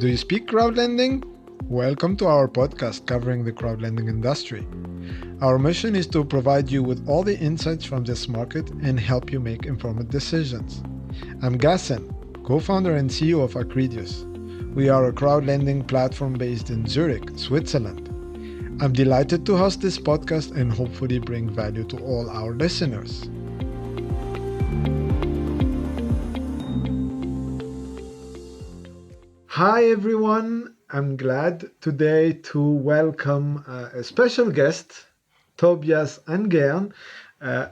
Do you speak crowdlending? Welcome to our podcast covering the crowdlending industry. Our mission is to provide you with all the insights from this market and help you make informed decisions. I'm Gassan, co-founder and CEO of Acredius. We are a crowdlending platform based in Zurich, Switzerland. I'm delighted to host this podcast and hopefully bring value to all our listeners. Hi everyone, I'm glad today to welcome a special guest, Tobias Angehrn,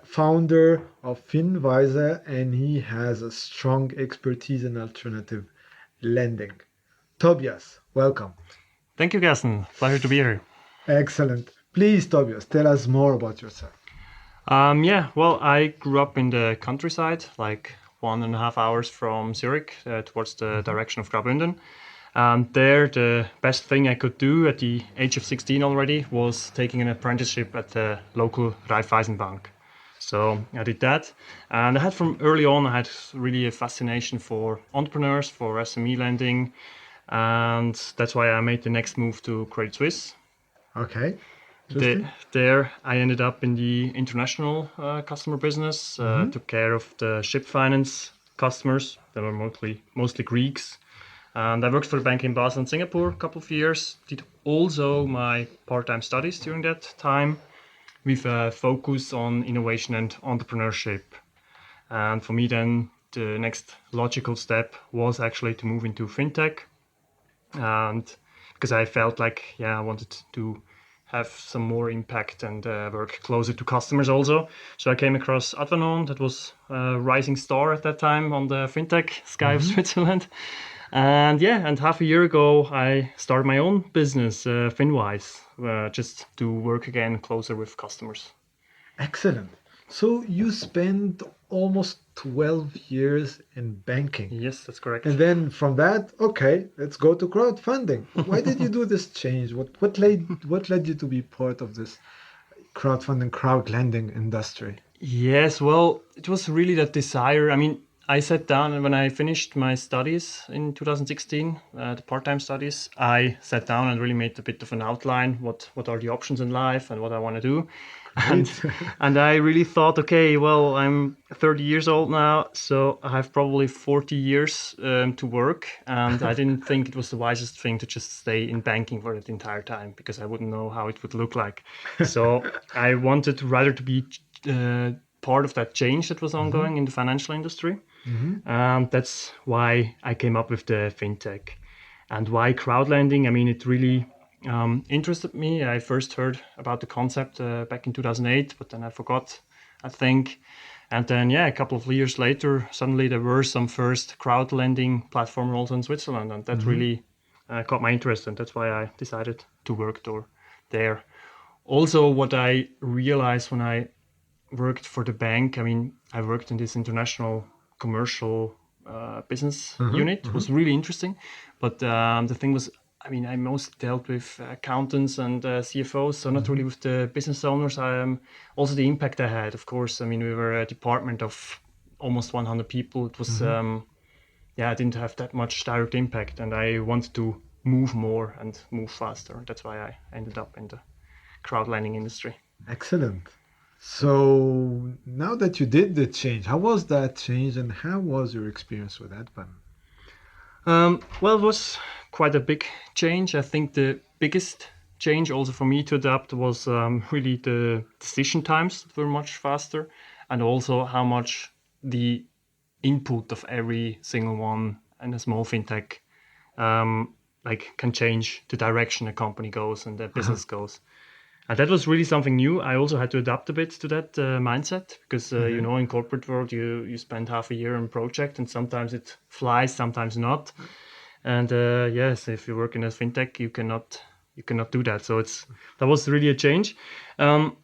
founder of Finwise, and he has a strong expertise in alternative lending. Tobias, welcome. Thank you, Gaston. Pleasure to be here. Excellent. Please, Tobias, tell us more about yourself. I grew up in the countryside, like 1.5 hours from Zurich, towards the direction of Crowdlending. And there, the best thing I could do at the age of 16 already was taking an apprenticeship at the local Raiffeisenbank. So I did that. And I had really a fascination for entrepreneurs, for SME lending. And that's why I made the next move to Credit Suisse. Okay. There I ended up in the international customer business, took care of the ship finance customers. They were mostly Greeks. And I worked for a bank in Basel and Singapore a couple of years. Did also my part-time studies during that time with a focus on innovation and entrepreneurship. And for me then, the next logical step was actually to move into fintech. And because I felt like, I wanted to have some more impact and work closer to customers also. So I came across Advanon, that was a rising star at that time on the fintech sky of Switzerland. And half a year ago, I started my own business, Finwise, just to work again closer with customers. Excellent. So you spent almost 12 years in banking. Yes, that's correct. And then from that, okay, let's go to crowdfunding. Why did you do this change? What led you to be part of this crowdlending industry? Yes, well, it was really that desire. I mean, I sat down and when I finished my studies in 2016, the part-time studies, I sat down and really made a bit of an outline, what are the options in life and what I want to do. And I really thought, okay, well, I'm 30 years old now, so I have probably 40 years to work. And I didn't think it was the wisest thing to just stay in banking for that entire time because I wouldn't know how it would look like. So I wanted rather to be part of that change that was ongoing in the financial industry. That's why I came up with the fintech. And why crowdlending? I mean, it really interested me. I first heard about the concept back in 2008, but then I forgot, I think. And then, a couple of years later, suddenly there were some first crowdlending platform also in Switzerland. And that really caught my interest. And that's why I decided to work there. Also, what I realized when I worked for the bank, I mean, I worked in this international commercial business unit. It was really interesting. But the thing was, I mean, I mostly dealt with accountants and CFOs, so not really with the business owners. Also the impact I had, of course. I mean, we were a department of almost 100 people. It was, I didn't have that much direct impact. And I wanted to move more and move faster. That's why I ended up in the crowdlending industry. Excellent. So now that you did the change, how was that change and how was your experience with that one? Well, it was quite a big change. I think the biggest change also for me to adapt was really the decision times that were much faster and also how much the input of every single one in a small fintech can change the direction a company goes and the business goes. And that was really something new. I also had to adapt a bit to that mindset because, in corporate world, you spend half a year on a project and sometimes it flies, sometimes not. And if you work in a fintech, you cannot do that. So that was really a change. On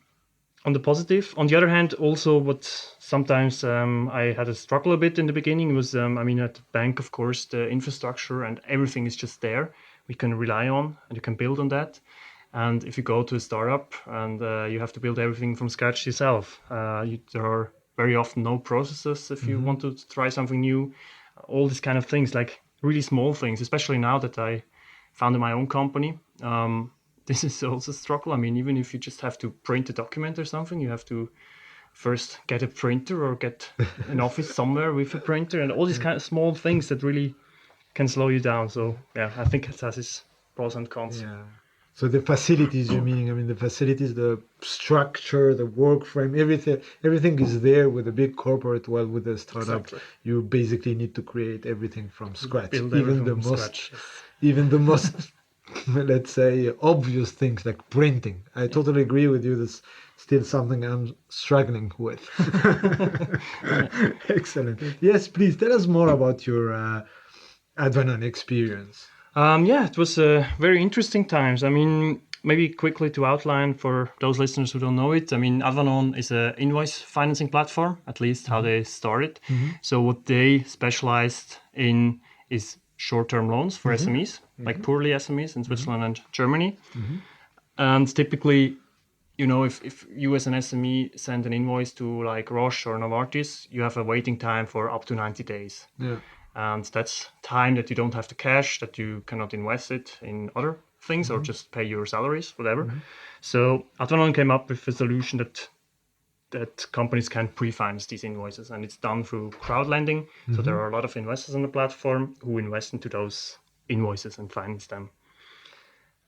the positive, on the other hand, also what sometimes I had a struggle a bit in the beginning was, at the bank, of course, the infrastructure and everything is just there. We can rely on and you can build on that. And if you go to a startup and you have to build everything from scratch yourself, there are very often no processes if you want to try something new. All these kind of things, like really small things, especially now that I founded my own company. This is also a struggle. I mean, even if you just have to print a document or something, you have to first get a printer or get an office somewhere with a printer, and all these kind of small things that really can slow you down. So yeah, I think it has its pros and cons. Yeah. So the facilities, you meaning? I mean, the facilities, the structure, the work frame, everything is there with a big corporate. While with a startup, Exactly. you basically need to create everything from scratch. Build Even everything the from most, scratch. Yes. even the most, let's say, obvious things like printing. I totally agree with you. That's still something I'm struggling with. Excellent. Yes, please tell us more about your Advanon experience. Yeah, it was very interesting times. I mean, maybe quickly to outline for those listeners who don't know it. I mean, Avanon is an invoice financing platform, at least how they started. So what they specialized in is short-term loans for SMEs, like poorly SMEs in Switzerland and Germany. And typically, you know, if you as an SME send an invoice to like Roche or Novartis, you have a waiting time for up to 90 days. Yeah. And that's time that you don't have to cash, that you cannot invest it in other things or just pay your salaries, whatever. So Advanon came up with a solution that companies can pre-finance these invoices, and it's done through crowdlending. So there are a lot of investors on the platform who invest into those invoices and finance them.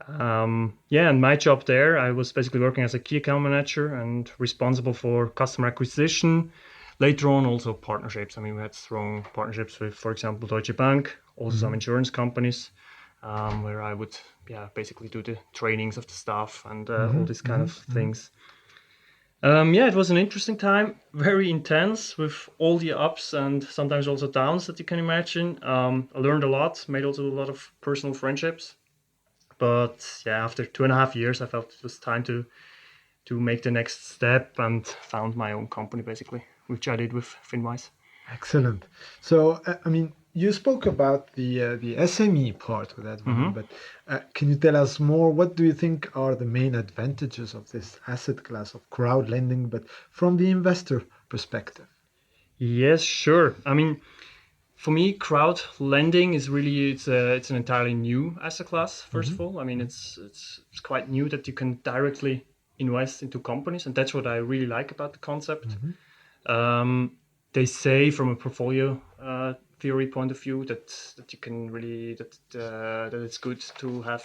And my job there, I was basically working as a key account manager and responsible for customer acquisition. Later on, also partnerships. I mean, we had strong partnerships with, for example, Deutsche Bank, also some insurance companies, where I would, basically do the trainings of the staff and all these kind of things. It was an interesting time, very intense with all the ups and sometimes also downs that you can imagine. I learned a lot, made also a lot of personal friendships. But yeah, after 2.5 years, I felt it was time to make the next step and found my own company, basically, which I did with Finwise. Excellent. So, I mean, you spoke about the SME part with that one, but can you tell us more? What do you think are the main advantages of this asset class of crowd lending, but from the investor perspective? Yes, sure. I mean, for me, crowd lending is really it's an entirely new asset class. First of all, I mean it's quite new that you can directly invest into companies, and that's what I really like about the concept. They say from a portfolio theory point of view that you can really that it's good to have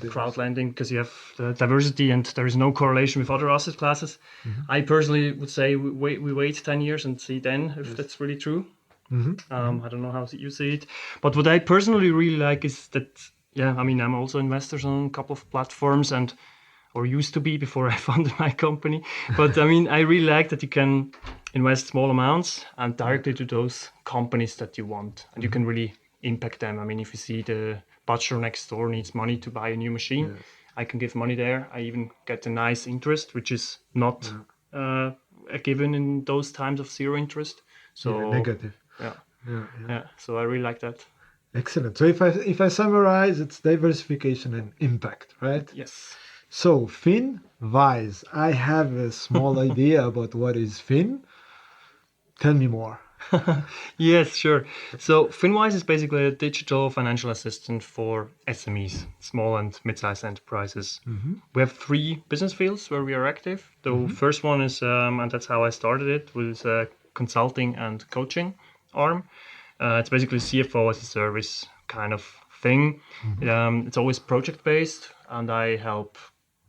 crowd lending because you have the diversity and there is no correlation with other asset classes. I personally would say we wait 10 years and see then if that's really true. I don't know how you see it, but what I personally really like is that, I mean, I'm also investors on a couple of platforms or used to be before I founded my company. But I mean, I really like that you can invest small amounts and directly to those companies that you want, and you can really impact them. I mean, if you see the butcher next door needs money to buy a new machine, I can give money there. I even get a nice interest, which is not a given in those times of zero interest. So Negative. Yeah. So I really like that. Excellent. So if I summarize, it's diversification and impact, right? Yes. So Finwise, I have a small idea about what is Fin. Tell me more. Yes, sure. So Finwise is basically a digital financial assistant for SMEs, small and mid-sized enterprises. We have 3 business fields where we are active. The first one is, and that's how I started it, was consulting and coaching arm. It's basically CFO as a service kind of thing. It's always project based, and I help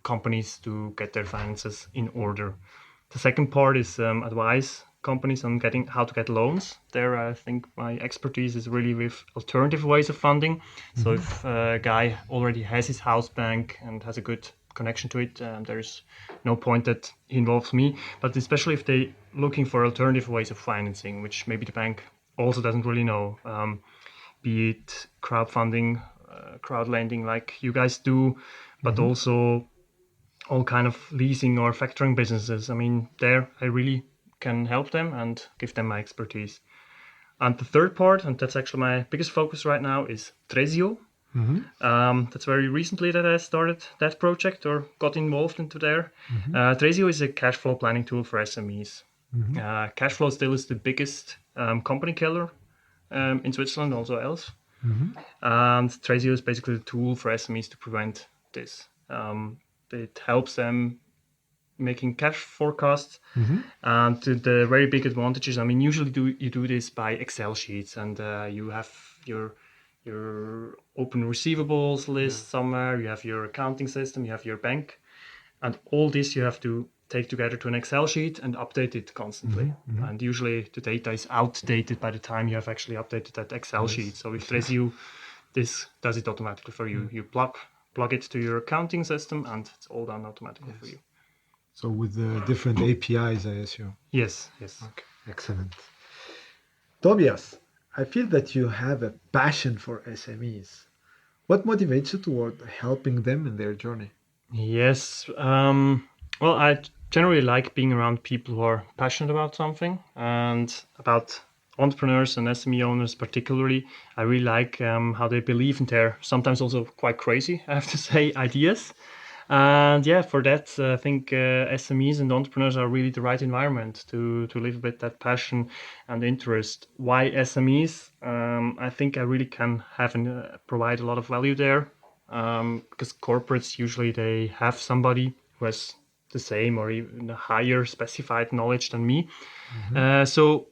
companies to get their finances in order. The second part is advise companies on getting how to get loans. There, I think my expertise is really with alternative ways of funding. So if a guy already has his house bank and has a good connection to it, there's no point that he involves me. But especially if they're looking for alternative ways of financing, which maybe the bank also doesn't really know, be it crowdfunding, crowd lending like you guys do, but also all kind of leasing or factoring businesses. I mean, there I really can help them and give them my expertise. And the third part, and that's actually my biggest focus right now, is Tresio. That's very recently that I started that project or got involved into there. Tresio is a cash flow planning tool for SMEs. Cash flow still is the biggest company killer in Switzerland, also else. And Tresio is basically the tool for SMEs to prevent this. It helps them making cash forecasts. And the very big advantages, I mean, usually you do this by Excel sheets, and you have your open receivables list somewhere, you have your accounting system, you have your bank, and all this you have to take together to an Excel sheet and update it constantly. And usually the data is outdated by the time you have actually updated that Excel sheet. So with Tresio, this does it automatically for you. You plug it to your accounting system, and it's all done automatically for you. So with the different APIs, I assume. Yes. Okay, excellent. Tobias, I feel that you have a passion for SMEs. What motivates you toward helping them in their journey? Yes. Well, I generally like being around people who are passionate about something, and about entrepreneurs and SME owners particularly. I really like how they believe in their sometimes also quite crazy, I have to say, ideas. And yeah, for that, I think SMEs and entrepreneurs are really the right environment to live with that passion and interest. Why SMEs? I think I really can provide a lot of value there, because corporates usually they have somebody who has the same or even a higher specified knowledge than me. So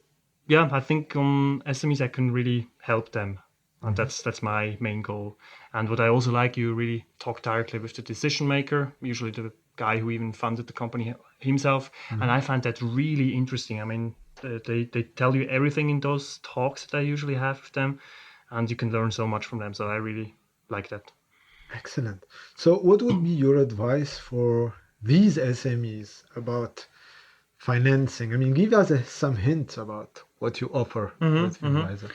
yeah, I think on SMEs I can really help them, and that's my main goal. And what I also like, you really talk directly with the decision maker, usually the guy who even funded the company himself. And I find that really interesting. I mean, they tell you everything in those talks that I usually have with them, and you can learn so much from them. So I really like that. Excellent. So what would be your advice for these SMEs about financing? I mean, give us some hints about what you offer with Finwise.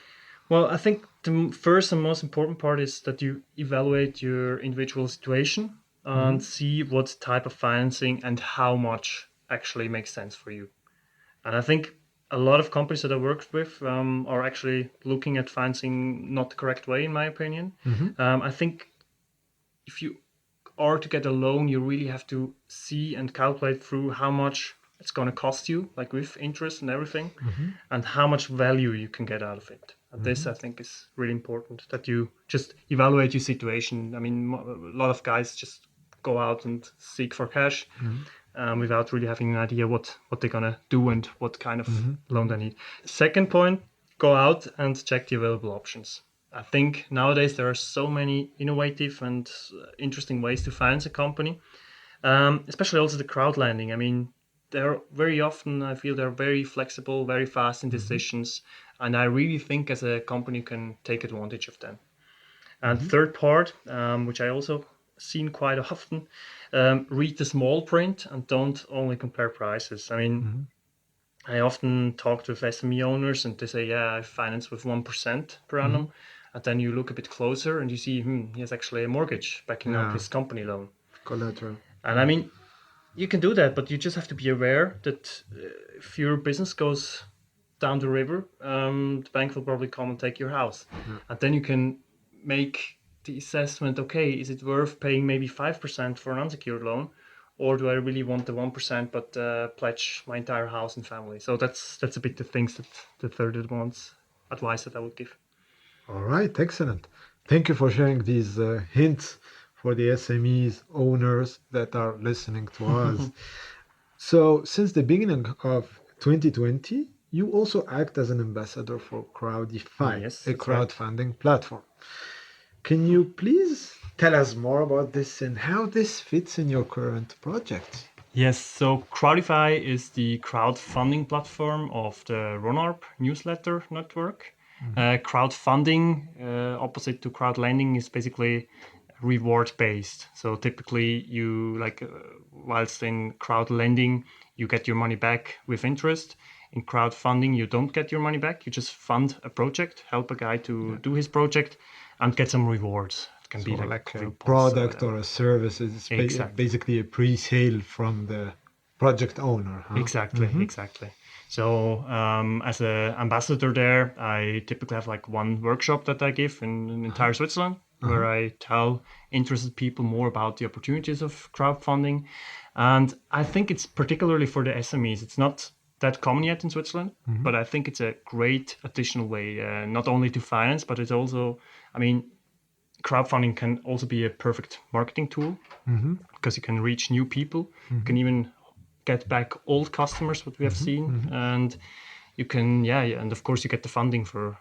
Well, I think the first and most important part is that you evaluate your individual situation and see what type of financing and how much actually makes sense for you. And I think a lot of companies that I worked with are actually looking at financing not the correct way, in my opinion. I think if you are to get a loan, you really have to see and calculate through how much it's going to cost you, like with interest and everything, and how much value you can get out of it. And this, I think, is really important, that you just evaluate your situation. I mean, a lot of guys just go out and seek for cash without really having an idea what they're going to do and what kind of loan they need. Second point, go out and check the available options. I think nowadays there are so many innovative and interesting ways to finance a company, especially also the crowdlending. I mean, they're very often, I feel they're very flexible, very fast in decisions, and I really think as a company you can take advantage of them. And third part, which I also seen quite often, read the small print and don't only compare prices. I mean, I often talk with SME owners and they say, yeah, I finance with 1% per annum. And then you look a bit closer and you see, he has actually a mortgage backing up his company loan. Collateral. And I mean, you can do that, but you just have to be aware that if your business goes down the river, the bank will probably come and take your house. And then you can make the assessment, okay, is it worth paying maybe 5% for an unsecured loan? Or do I really want the 1% but pledge my entire house and family? So that's a bit the things that the third advice that I would give. All right, excellent. Thank you for sharing these hints for the SMEs owners that are listening to us. So, since the beginning of 2020, you also act as an ambassador for Crowdify, Yes, a that's right. crowdfunding platform. Can you please tell us more about this and how this fits in your current project? Yes, so Crowdify is the crowdfunding platform of the Ronarp newsletter network. Crowdfunding, opposite to crowdlending, is basically reward based. So typically, whilst in crowdlending, you get your money back with interest. In crowdfunding, you don't get your money back. You just fund a project, help a guy to do his project, and get some rewards. It can be like a coupon points product whatever. or a service. It's Exactly. basically a pre-sale from the project owner. Huh? Exactly. So as an ambassador there, I typically have like one workshop that I give in entire Switzerland, where I tell interested people more about the opportunities of crowdfunding. And I think it's particularly for the SMEs. It's not that common yet in Switzerland, but I think it's a great additional way, not only to finance, but it's also, I mean, crowdfunding can also be a perfect marketing tool because you can reach new people. You can even get back old customers, what we have seen, and you can, and of course you get the funding for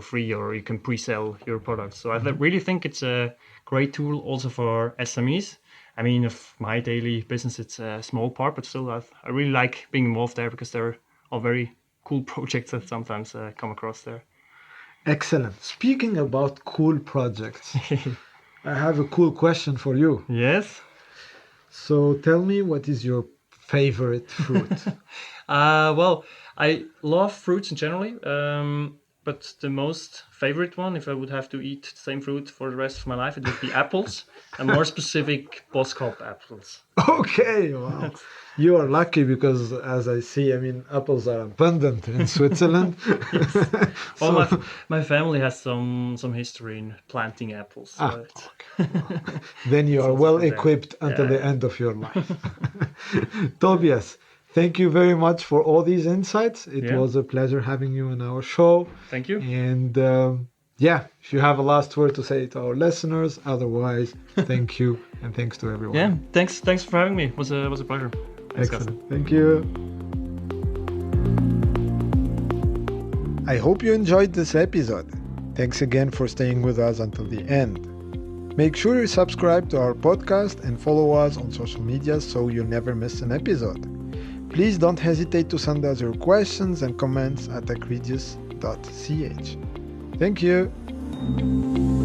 free, or you can pre-sell your products. So I really think it's a great tool also for SMEs. I mean, of my daily business, it's a small part, but still, I really like being involved there because there are very cool projects that sometimes come across there. Excellent. Speaking about cool projects, I have a cool question for you. Yes. So tell me, what is your favorite fruit? Well, I love fruits in generally, but the most favorite one, if I would have to eat the same fruit for the rest of my life, it would be apples, and more specific, Boskop apples. Okay, wow. You are lucky because, as I see, I mean, apples are abundant in Switzerland. Well, my family has some history in planting apples. So Then you are well equipped until the end of your life. Tobias, thank you very much for all these insights. It was a pleasure having you on our show. Thank you. And if you have a last word to say to our listeners, otherwise, thank you and thanks to everyone. Yeah, thanks for having me. It was a pleasure. Thanks, excellent. Guys. Thank you. I hope you enjoyed this episode. Thanks again for staying with us until the end. Make sure you subscribe to our podcast and follow us on social media so you never miss an episode. Please don't hesitate to send us your questions and comments at acredius.ch. Thank you.